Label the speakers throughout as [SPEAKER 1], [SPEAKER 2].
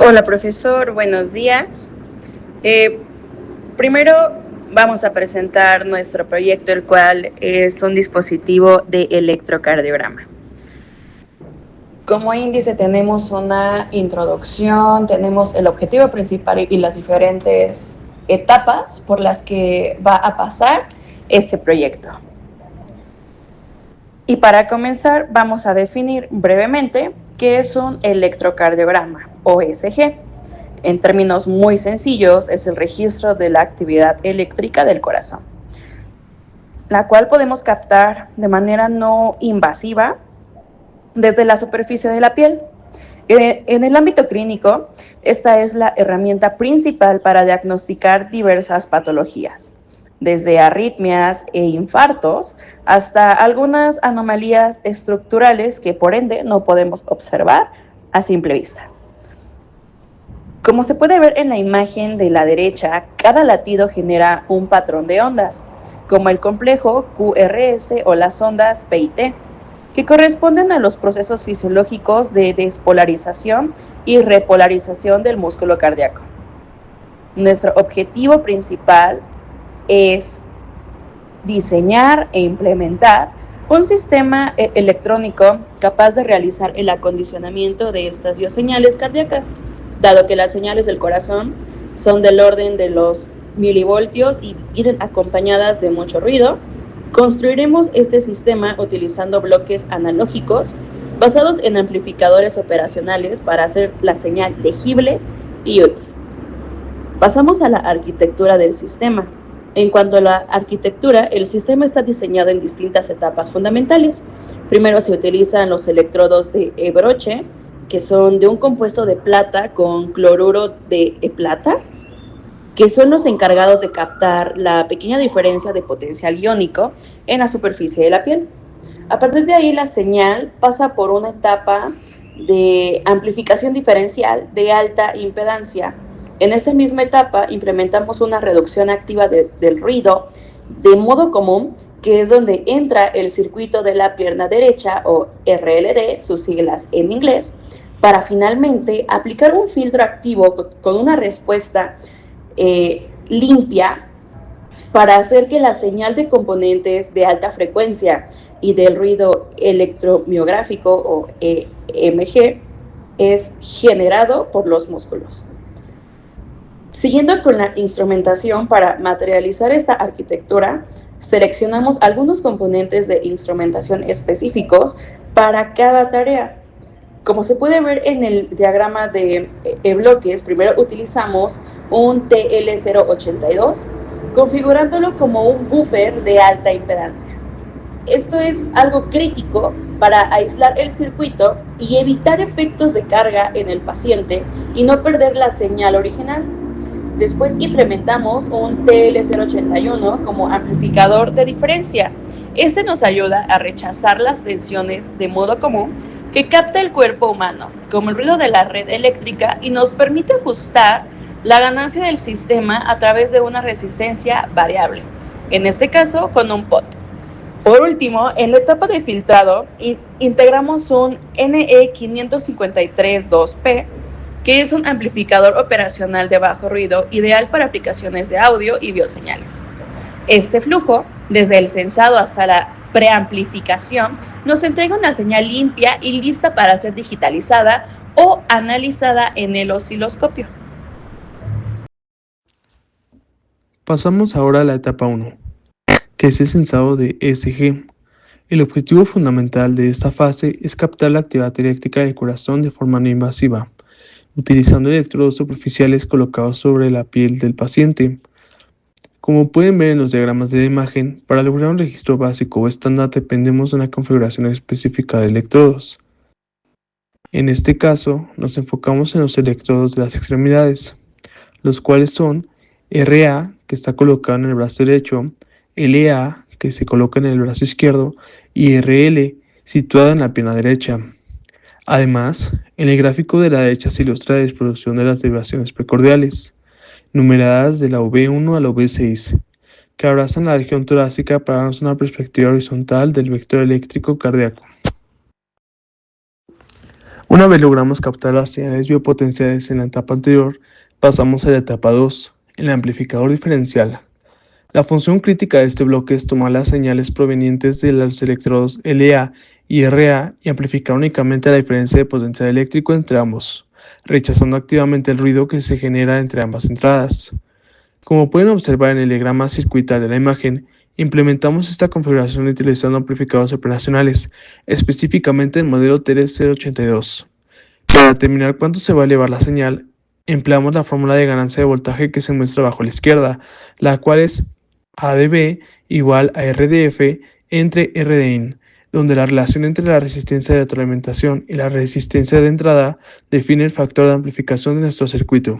[SPEAKER 1] Hola profesor, buenos días. Primero vamos a presentar nuestro proyecto, el cual es un dispositivo de electrocardiograma. Como índice tenemos una introducción, tenemos el objetivo principal y las diferentes etapas por las que va a pasar este proyecto. Y para comenzar vamos a definir brevemente qué es un electrocardiograma o ECG. En términos muy sencillos, es el registro de la actividad eléctrica del corazón, la cual podemos captar de manera no invasiva desde la superficie de la piel. En el ámbito clínico, esta es la herramienta principal para diagnosticar diversas patologías, desde arritmias e infartos hasta algunas anomalías estructurales que por ende no podemos observar a simple vista. Como se puede ver en la imagen de la derecha, cada latido genera un patrón de ondas, como el complejo QRS o las ondas P y T, que corresponden a los procesos fisiológicos de despolarización y repolarización del músculo cardíaco. Nuestro objetivo principal es diseñar e implementar un sistema electrónico capaz de realizar el acondicionamiento de estas bioseñales cardíacas. Dado que las señales del corazón son del orden de los milivoltios y vienen acompañadas de mucho ruido, construiremos este sistema utilizando bloques analógicos basados en amplificadores operacionales para hacer la señal legible y útil. Pasamos a la arquitectura del sistema. En cuanto a la arquitectura, el sistema está diseñado en distintas etapas fundamentales. Primero se utilizan los electrodos de broche, que son de un compuesto de plata con cloruro de plata, que son los encargados de captar la pequeña diferencia de potencial iónico en la superficie de la piel. A partir de ahí, la señal pasa por una etapa de amplificación diferencial de alta impedancia. En esta misma etapa implementamos una reducción activa del ruido de modo común, que es donde entra el circuito de la pierna derecha o RLD, sus siglas en inglés, para finalmente aplicar un filtro activo con una respuesta limpia para hacer que la señal de componentes de alta frecuencia y del ruido electromiográfico o EMG es generado por los músculos. Siguiendo con la instrumentación para materializar esta arquitectura, seleccionamos algunos componentes de instrumentación específicos para cada tarea. Como se puede ver en el diagrama de bloques, primero utilizamos un TL082, configurándolo como un buffer de alta impedancia. Esto es algo crítico para aislar el circuito y evitar efectos de carga en el paciente y no perder la señal original. Después implementamos un TL081 como amplificador de diferencia. Este nos ayuda a rechazar las tensiones de modo común que capta el cuerpo humano, como el ruido de la red eléctrica, y nos permite ajustar la ganancia del sistema a través de una resistencia variable, en este caso con un pot. Por último, en la etapa de filtrado, integramos un NE553-2P, que es un amplificador operacional de bajo ruido ideal para aplicaciones de audio y bioseñales. Este flujo, desde el sensado hasta la preamplificación, nos entrega una señal limpia y lista para ser digitalizada o analizada en el osciloscopio.
[SPEAKER 2] Pasamos ahora a la etapa 1, que es el sensado de ECG. El objetivo fundamental de esta fase es captar la actividad eléctrica del corazón de forma no invasiva, utilizando electrodos superficiales colocados sobre la piel del paciente. Como pueden ver en los diagramas de la imagen, para lograr un registro básico o estándar dependemos de una configuración específica de electrodos. En este caso, nos enfocamos en los electrodos de las extremidades, los cuales son RA, que está colocado en el brazo derecho, LA, que se coloca en el brazo izquierdo, y RL, situada en la pierna derecha. Además, en el gráfico de la derecha se ilustra la distribución de las derivaciones precordiales, numeradas de la V1 a la V6, que abrazan la región torácica para darnos una perspectiva horizontal del vector eléctrico cardíaco. Una vez logramos captar las señales biopotenciales en la etapa anterior, pasamos a la etapa 2, el amplificador diferencial. La función crítica de este bloque es tomar las señales provenientes de los electrodos LA y RA y amplificar únicamente la diferencia de potencial eléctrico entre ambos, rechazando activamente el ruido que se genera entre ambas entradas. Como pueden observar en el diagrama circuital de la imagen, implementamos esta configuración utilizando amplificadores operacionales, específicamente el modelo TD082. Para determinar cuánto se va a elevar la señal, empleamos la fórmula de ganancia de voltaje que se muestra abajo a la izquierda, la cual es AdB igual a RDF entre RDIN, donde la relación entre la resistencia de retroalimentación y la resistencia de entrada define el factor de amplificación de nuestro circuito.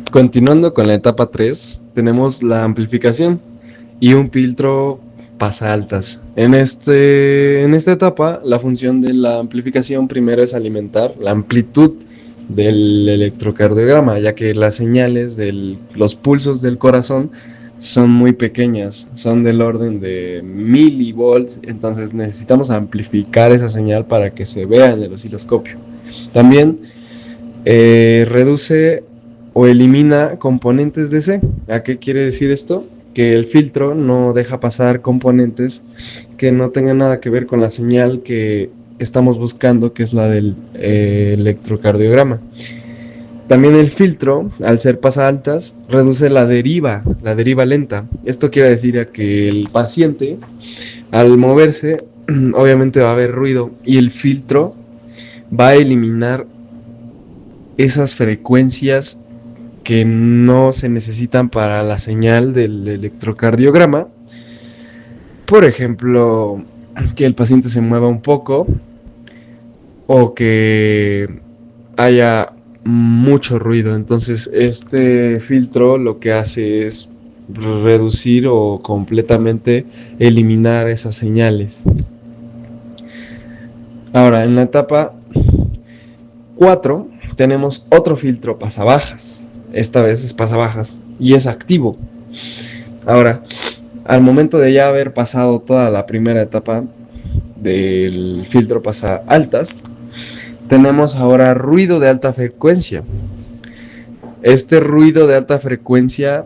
[SPEAKER 3] Continuando con la etapa 3, tenemos la amplificación y un filtro pasaltas. En esta etapa, la función de la amplificación primero es alimentar la amplitud del electrocardiograma, ya que las señales de los pulsos del corazón son muy pequeñas, son del orden de milivolts, entonces necesitamos amplificar esa señal para que se vea en el osciloscopio. También reduce o elimina componentes DC. ¿A qué quiere decir esto? Que el filtro no deja pasar componentes que no tengan nada que ver con la señal que estamos buscando, que es la del electrocardiograma. También el filtro, al ser pasaltas, reduce la deriva lenta. Esto quiere decir que el paciente, al moverse, obviamente va a haber ruido y el filtro va a eliminar esas frecuencias que no se necesitan para la señal del electrocardiograma. Por ejemplo, que el paciente se mueva un poco o que haya mucho ruido. Entonces este filtro lo que hace es reducir o completamente eliminar esas señales. Ahora, en la etapa 4 tenemos otro filtro pasabajas. Esta vez es pasabajas y es activo. Ahora, al momento de ya haber pasado toda la primera etapa del filtro pasaaltas, tenemos ahora ruido de alta frecuencia. Este ruido de alta frecuencia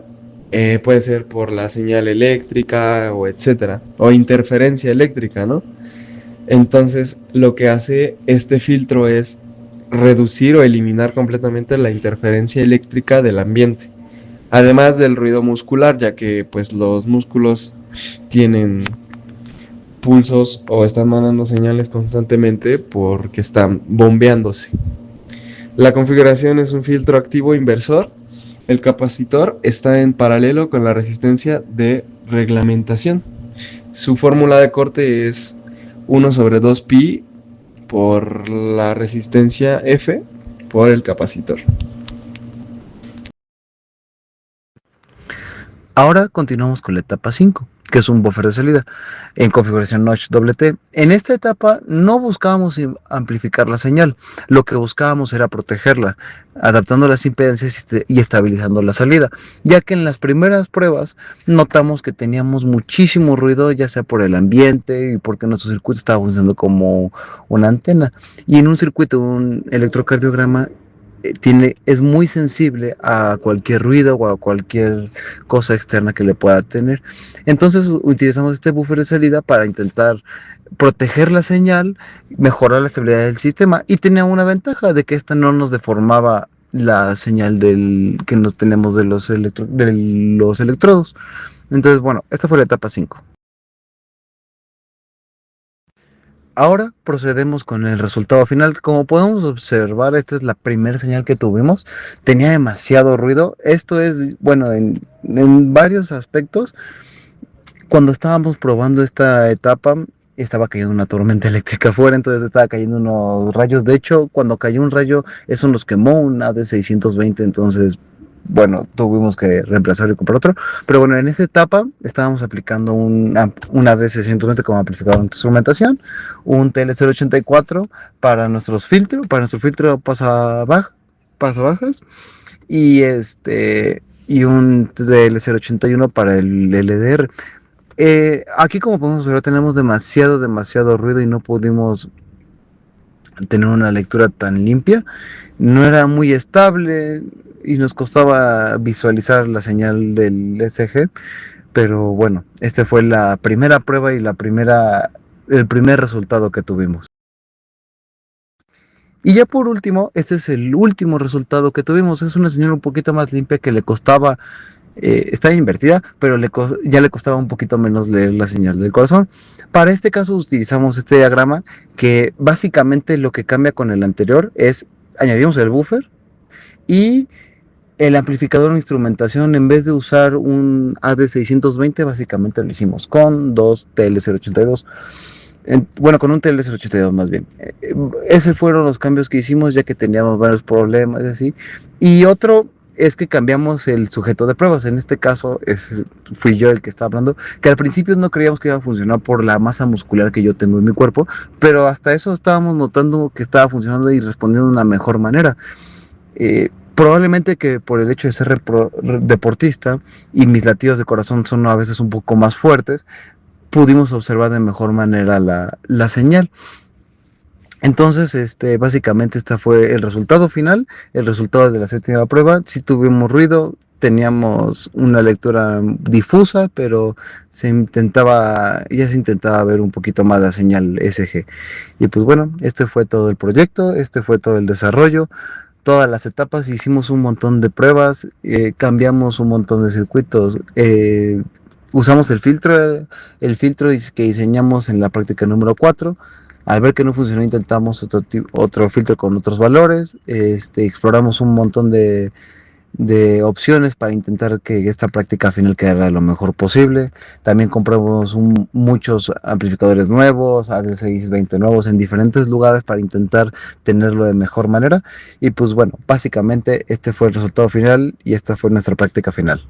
[SPEAKER 3] puede ser por la señal eléctrica o etcétera, o interferencia eléctrica, ¿no? Entonces, lo que hace este filtro es reducir o eliminar completamente la interferencia eléctrica del ambiente, además del ruido muscular, ya que pues los músculos tienen pulsos o están mandando señales constantemente porque están bombeándose. La configuración es un filtro activo inversor. El capacitor está en paralelo con la resistencia de reglamentación. Su fórmula de corte es 1/2pi por la resistencia F por el capacitor.
[SPEAKER 4] Ahora continuamos con la etapa 5, que es un buffer de salida en configuración notch T. En esta etapa no buscábamos amplificar la señal, lo que buscábamos era protegerla, adaptando las impedancias y estabilizando la salida, ya que en las primeras pruebas notamos que teníamos muchísimo ruido, ya sea por el ambiente y porque nuestro circuito estaba funcionando como una antena. Y en un circuito, un electrocardiograma es muy sensible a cualquier ruido o a cualquier cosa externa que le pueda tener. Entonces utilizamos este buffer de salida para intentar proteger la señal, mejorar la estabilidad del sistema, y tenía una ventaja de que esta no nos deformaba la señal que nos tenemos de los electrodos. Entonces, bueno, esta fue la etapa 5. Ahora procedemos con el resultado final. Como podemos observar, esta es la primera señal que tuvimos. Tenía demasiado ruido. Esto es, bueno, en varios aspectos. Cuando estábamos probando esta etapa, estaba cayendo una tormenta eléctrica afuera, entonces estaba cayendo unos rayos. De hecho, cuando cayó un rayo, eso nos quemó un AD620, entonces, bueno, tuvimos que reemplazarlo y comprar otro. Pero bueno, en esta etapa estábamos aplicando un AD620 como amplificador de instrumentación, un TL084 para nuestro filtro pasabajas, y y un TL081 para el LDR. Aquí, como podemos observar, tenemos demasiado ruido y no pudimos tener una lectura tan limpia. No era muy estable y nos costaba visualizar la señal del SG, pero bueno, esta fue la primera prueba y el primer resultado que tuvimos. Y ya por último, este es el último resultado que tuvimos. Es una señal un poquito más limpia que le costaba, está invertida, pero ya le costaba un poquito menos leer la señal del corazón. Para este caso utilizamos este diagrama que básicamente lo que cambia con el anterior es, añadimos el buffer y el amplificador de instrumentación. En vez de usar un AD620, básicamente lo hicimos con dos TL082. Bueno, con un TL082 más bien. Esos fueron los cambios que hicimos, ya que teníamos varios problemas y así. Y otro es que cambiamos el sujeto de pruebas. En este caso fui yo el que estaba hablando, que al principio no creíamos que iba a funcionar por la masa muscular que yo tengo en mi cuerpo, pero hasta eso estábamos notando que estaba funcionando y respondiendo de una mejor manera. Probablemente que por el hecho de ser deportista y mis latidos de corazón son a veces un poco más fuertes, pudimos observar de mejor manera la señal. Entonces, básicamente este fue el resultado final, el resultado de la séptima prueba. Sí tuvimos ruido, teníamos una lectura difusa, pero ya se intentaba ver un poquito más la señal SG. Y pues bueno, este fue todo el proyecto, este fue todo el desarrollo. Todas las etapas, hicimos un montón de pruebas, cambiamos un montón de circuitos, usamos el filtro que diseñamos en la práctica número 4. Al ver que no funcionó, intentamos otro filtro con otros valores, exploramos un montón de opciones para intentar que esta práctica final quedara lo mejor posible. También compramos muchos amplificadores nuevos, AD620 nuevos en diferentes lugares para intentar tenerlo de mejor manera. Y pues bueno, básicamente este fue el resultado final y esta fue nuestra práctica final.